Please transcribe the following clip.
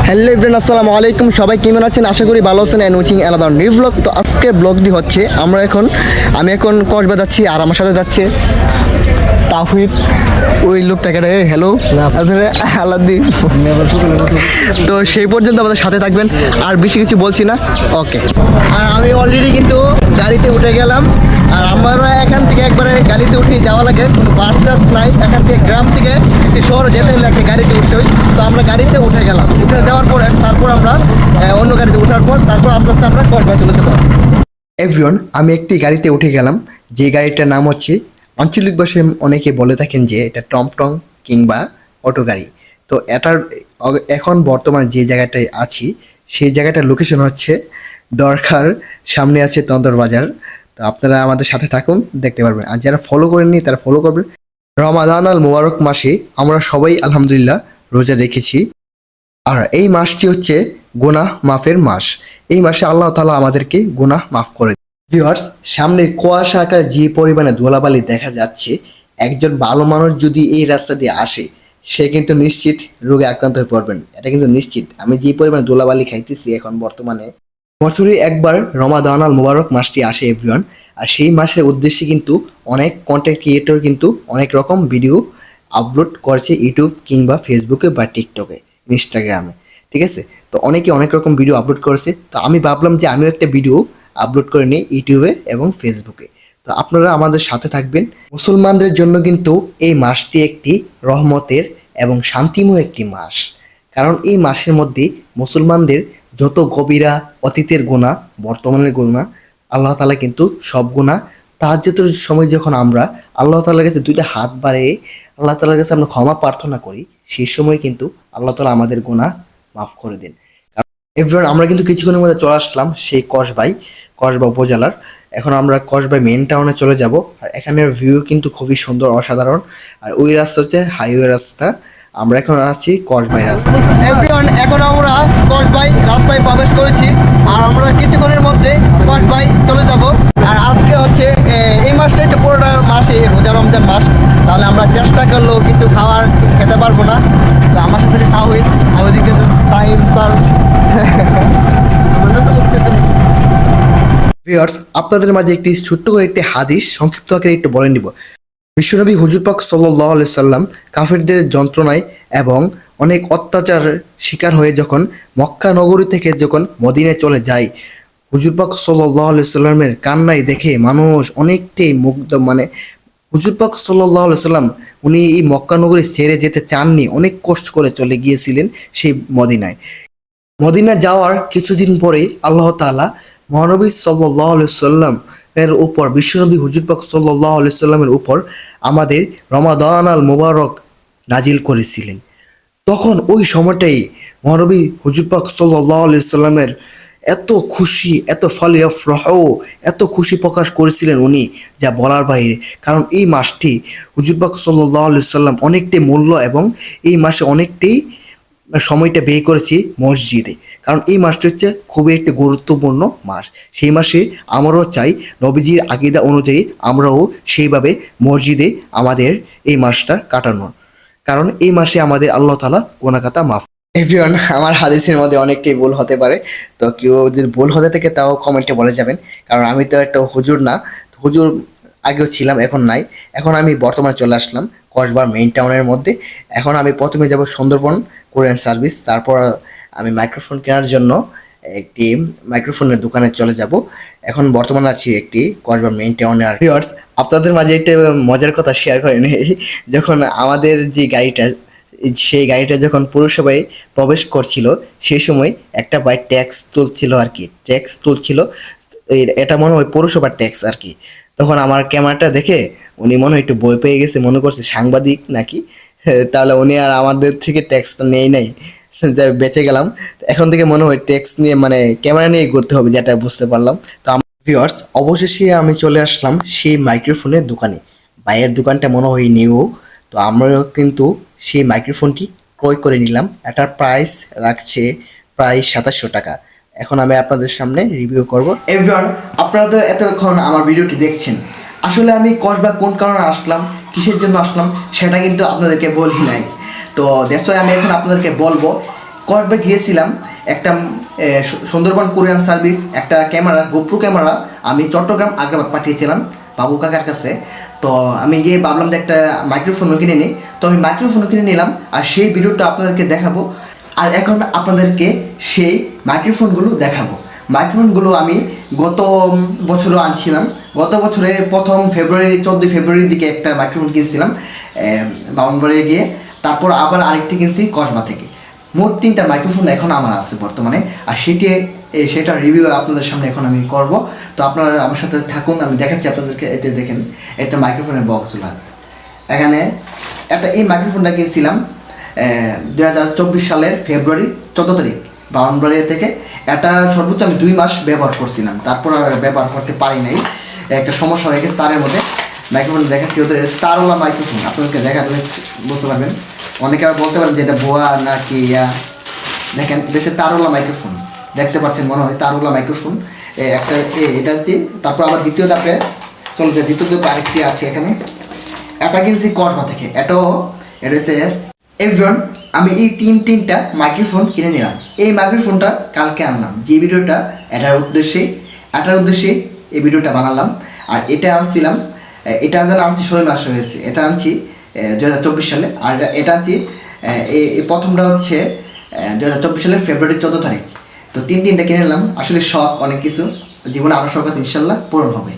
Hello everyone, আসসালামু আলাইকুম। সবাই কেমন আছেন? আশা করি ভালো আছেন। And watching another new blog. তো আজকে ব্লগটি হচ্ছে আমি এখন কসবা যাচ্ছি, আর আমার সাথে যাচ্ছে তাওহিদ। ওই লোকটাকে রে হ্যালো আলাদি। তো সেই পর্যন্ত আমাদের সাথে থাকবেন, আর বেশি কিছু বলছি না। ওকে, আর আমি অলরেডি কিন্তু গাড়িতে উঠে গেলাম। আর আমরা এখান থেকে একবারে গাড়িতে উঠে যাওয়া লাগে, কোনো বাস টাস নাই। এখান থেকে গ্রাম থেকে একটি শহরে যেতে হলে একটা গাড়িতে উঠতে হয়। তো আমরা গাড়িতে উঠে গেলাম, উঠে যাওয়ার পরে তারপর আমরা অন্য গাড়িতে ওঠার পর তারপর আস্তে আস্তে আমরা কসবা চলে যেতে পারবো। এভরিওয়ান, আমি একটি গাড়িতে উঠে গেলাম, যে গাড়িটার নাম হচ্ছে, আঞ্চলিক ভাষায় অনেকে বলে থাকেন যে এটা টমটম কিংবা অটো গাড়ি। তো এটার এখন বর্তমানে যে জায়গাটায় আছি সেই জায়গাটার লোকেশন হচ্ছে দরকার, সামনে আছে তন্তর বাজার। তো আপনারা আমাদের সাথে থাকুন, দেখতে পারবেন। আর যারা ফলো করেননি তারা ফলো করবেন। রমাদান আল মুবারক মাসে আমরা সবাই আলহামদুলিল্লাহ রোজা রেখেছি। আর এই মাসটি হচ্ছে গুনাহ মাফের মাস। এই মাসে আল্লাহ তাআলা আমাদেরকে গুনাহ মাফ করে দেন। ভিউয়ার্স, সামনে কুয়াশা আকার যে পরিমাণে ধুলাবালি দেখা যাচ্ছে, একজন ভালো মানুষ যদি এই রাস্তা দিয়ে আসে সে কিন্তু নিশ্চিত রোগে আক্রান্ত হয়ে পড়বেন, এটা কিন্তু নিশ্চিত। আমি যে পরিমাণে ধুলাবালি খাইতেছি এখন বর্তমানে, বছরে একবার রমাদান আল মুবারক মাসটি আসে এভরিওয়ান। আর সেই মাসের উদ্দেশ্যে কিন্তু অনেক কন্টেন্ট ক্রিয়েটর কিন্তু অনেক রকম ভিডিও আপলোড করছে ইউটিউব কিংবা ফেসবুকে বা টিকটকে, ইনস্টাগ্রামে, ঠিক আছে। তো অনেকে অনেক রকম ভিডিও আপলোড করেছে। তো আমি ভাবলাম যে আমিও একটা ভিডিও আপলোড করে নিই ইউটিউবে এবং ফেসবুকে। তো আপনারা আমাদের সাথে থাকবেন। মুসলমানদের জন্য কিন্তু এই মাসটি একটি রহমতের এবং শান্তিময় একটি মাস। কারণ এই মাসের মধ্যে মুসলমানদের যত গভীরা অতীতের গুনাহ, বর্তমানের গুনাহ, আল্লাহ তাআলা কিন্তু সব গুনাহ তাহাজ্জুদের সময় যখন আমরা আল্লাহ তাআলার কাছে দুইটা হাত বাড়িয়ে আল্লাহ তাআলার কাছে আমরা ক্ষমা প্রার্থনা করি, সেই সময় কিন্তু আল্লাহ তাআলা আমাদের গুনাহ মাফ করে দেন। এভরিওয়ান, আমরা কিন্তু কিছুক্ষণের মধ্যে চলে আসলাম সেই কসবা উপজেলার। এখন আমরা কসবা মেইন টাউনে চলে যাব। আর এখানের ভিউ কিন্তু খুবই সুন্দর, অসাধারণ। আর ওই রাস্তা হচ্ছে হাইওয়ে রাস্তা। আমরা এখন আছি কসবাই রাস্তা। এভরিওয়ান, এখন আমরা কসবাই রাস্তায় প্রবেশ করেছি, আর আমরা কিছুক্ষণের মধ্যে কসবাই চলে যাব। আর আজকে হচ্ছে এই মাসটা হচ্ছে পুরোটা মাসে রোজা রমজান মাস। তাহলে আমরা চেষ্টা করলেও কিছু খেতে পারবো না। তো আমার সাথে তাওহিদ, আর ওদিকে সাইম স্যার। ভিউয়ার্স, আপনাদের মাঝে একটি ছোট্ট করে একটি হাদিস সংক্ষিপ্ত আকারে একটু বলে নিব। বিশ্বনবী হুজুর পাক সাল্লাল্লাহু আলাইহি সাল্লাম কাফিরদের যন্ত্রণায় এবং অনেক অত্যাচার শিকার হয়ে যখন মক্কা নগরী থেকে যখন মদিনায় চলে যায়, হুজুর পাক সাল্লাল্লাহু আলাইহি সাল্লামের কান্নায় দেখে মানুষ অনেকটাই মুগ্ধ। হুজুর পাক সাল্লাল্লাহু আলাইহি সাল্লাম উনি এই মক্কা নগরী ছেড়ে যেতে চাননি, অনেক কষ্ট করে চলে গিয়েছিলেন সেই মদিনায়। মদিনা যাওয়ার কিছুদিন পরেই আল্লাহ তাআলা মহানবী সাল্লাল্লাহু আলাইহি সাল্লাম এর উপর, বিশ্বনবী হুজুর পাক সাল্লাল্লাহু আলাইহি সাল্লামের উপর আমাদের রমাদান আল মুবারক নাজিল করেছিলেন। তখন ওই সময়টাই মহানবী হুজুর পাক সাল্লাল্লাহু আলাইহি সাল্লামের এত খুশি, এত ফালিয়াফরাহ, এত খুশি প্রকাশ করেছিলেন উনি, যা বলার বাইরে। কারণ এই মাসটি হুজুর পাক সাল্লাল্লাহু আলাইহি সাল্লাম অনেকটাই মূল্য এবং এই মাসে অনেকটাই সময়টা ব্যয় করেছি মসজিদে। কারণ এই মাসটি হচ্ছে খুবই একটি গুরুত্বপূর্ণ মাস। সেই মাসে আমরাও চাই নবীজির আকীদা অনুযায়ী আমরাও সেইভাবে মসজিদে আমাদের এই মাসটা কাটানোর। কারণ এই মাসে আমাদের আল্লাহ তাআলা গুনাহ খাতা মাফ। এভরিওয়ান, আমার হাদিসের মধ্যে অনেকটাই ভুল হতে পারে। তো কেউ যদি ভুল হতে থাকে তাও কমেন্টে বলে যাবেন। কারণ আমি তো একটা হুজুর না, হুজুর আগেও ছিলাম, এখন নাই। এখন আমি বর্তমানে চলে আসলাম কসবার মেইন টাউনের মধ্যে। এখন আমি প্রথমে যাব সুন্দরবন কোরিয়ান সার্ভিস, তারপর আমি মাইক্রোফোন কেনার জন্য একটি মাইক্রোফোনের দোকানে চলে যাব। এখন বর্তমানে আছি একটি কসবার মেইন টাউনে। আর ভিউয়ার্স, আপনাদের মাঝে একটা মজার কথা শেয়ার করে নিই। যখন আমাদের যে গাড়িটা, সেই গাড়িটা যখন পৌরসভায় প্রবেশ করছিল, সেই সময় একটা ভাই ট্যাক্স তুলছিল আর কি, ট্যাক্স তুলছিল। এটা মনে হয় পৌরসভার ট্যাক্স আর কি। তখন আমার ক্যামেরাটা দেখে উনি মনে হয় একটু ভয় পেয়ে গেছে, মনে করছে সাংবাদিক নাকি। তাহলে উনি আর আমাদের থেকে ট্যাক্সটা নেই নাই, যাই বেঁচে গেলাম। এখন থেকে মনে হয় ট্যাক্স নিয়ে ক্যামেরা নিয়ে ঘুরতে হবে, যেটা বুঝতে পারলাম। তো আমার ভিউয়ার্স, অবশেষে আমি চলে আসলাম সেই মাইক্রোফোনের দোকানে। ভাইয়ের দোকানটা মনে হয় নিউ। তো আমরা কিন্তু সেই মাইক্রোফোনটি ক্রয় করে নিলাম। এটার প্রাইস রাখছে প্রায় 2700 টাকা। এখন আমি আপনাদের সামনে রিভিউ করব। এভরিওয়ান, আপনারা তো এতক্ষণ আমার ভিডিওটি দেখছেন। আসলে আমি কসবা কোন কারণে আসলাম, কিসের জন্য আসলাম, সেটা কিন্তু আপনাদেরকে বলি নাই। তো দ্যাটস ওয়াই আমি এখন আপনাদেরকে বলবো কসবা গিয়েছিলাম একটা সুন্দরবন কোরিয়ান সার্ভিস একটা ক্যামেরা গোপ্রো ক্যামেরা আমি চট্টগ্রাম আগ্রাবাদ পাঠিয়েছিলাম বাবু কাকার কাছে। তো আমি গিয়ে ভাবলাম যে একটা মাইক্রোফোনও কিনে নিই, তো আমি মাইক্রোফোনও কিনে নিলাম আর সেই ভিডিওটা আপনাদেরকে দেখাবো। আর এখন আপনাদেরকে সেই মাইক্রোফোনগুলো দেখাবো। মাইক্রোফোনগুলো আমি গত বছরও আনছিলাম, গত বছরে প্রথম ফেব্রুয়ারি 14 ফেব্রুয়ারির দিকে একটা মাইক্রোফোন কিনছিলাম বাউনবাড়িয়ে গিয়ে, তারপর আবার আরেকটি কিনছি কসবা থেকে। মোট 3টা মাইক্রোফোন এখন আমার আছে বর্তমানে, আর সেটার রিভিউ আপনাদের সামনে এখন আমি করব। তো আপনারা আমার সাথে থাকুন, আমি দেখাচ্ছি আপনাদেরকে। এতে দেখেন একটা মাইক্রোফোনের বক্সগুলো এখানে এই মাইক্রোফোনটা কিনছিলাম 2024 সালের ফেব্রুয়ারি 14 তারিখ বাউনবাড়িয়া থেকে। এটা সর্বোচ্চ আমি 2 মাস ব্যবহার করছিলাম, তারপর আর ব্যবহার করতে পারি নাই, একটা সমস্যা হয়ে গেছে তারের মধ্যে। মাইক্রোফোন দেখাচ্ছি, ওদের তারওয়ালা মাইক্রোফোন, আপনাদেরকে দেখাতে বুঝতে পারবেন। অনেকে আবার বলতে পারেন যে এটা বোয়া না কি ইয়া। দেখেন এটা তারওয়ালা মাইক্রোফোন, দেখতে পাচ্ছেন মনে হয় তারওয়ালা মাইক্রোফোন একটা এটা হচ্ছে। তারপর আবার দ্বিতীয় ধাপে চলো যে দ্বিতীয় ধাপে আরেকটি আছে এখানে, এটা কিনছি কসবা থেকে। এটা হচ্ছে এভরিওয়ান, আমি এই তিনটা মাইক্রোফোন কিনে নিলাম। এই মাইক্রোফোনটা কালকে আনলাম, যে ভিডিওটা এটার উদ্দেশ্যে এই ভিডিওটা বানালাম। আর এটা আনছিলাম, এটা আনছি 6 মাস হয়েছে, এটা আনছি 2024 সালে। আর এটা আনছি এই প্রথমটা হচ্ছে 2024 সালের ফেব্রুয়ারি 14 তারিখ। তো তিনটা কিনে নিলাম। আসলে শখ অনেক কিছু, জীবনে আরও শখ আছে, ইনশাল্লাহ পূরণ হবে।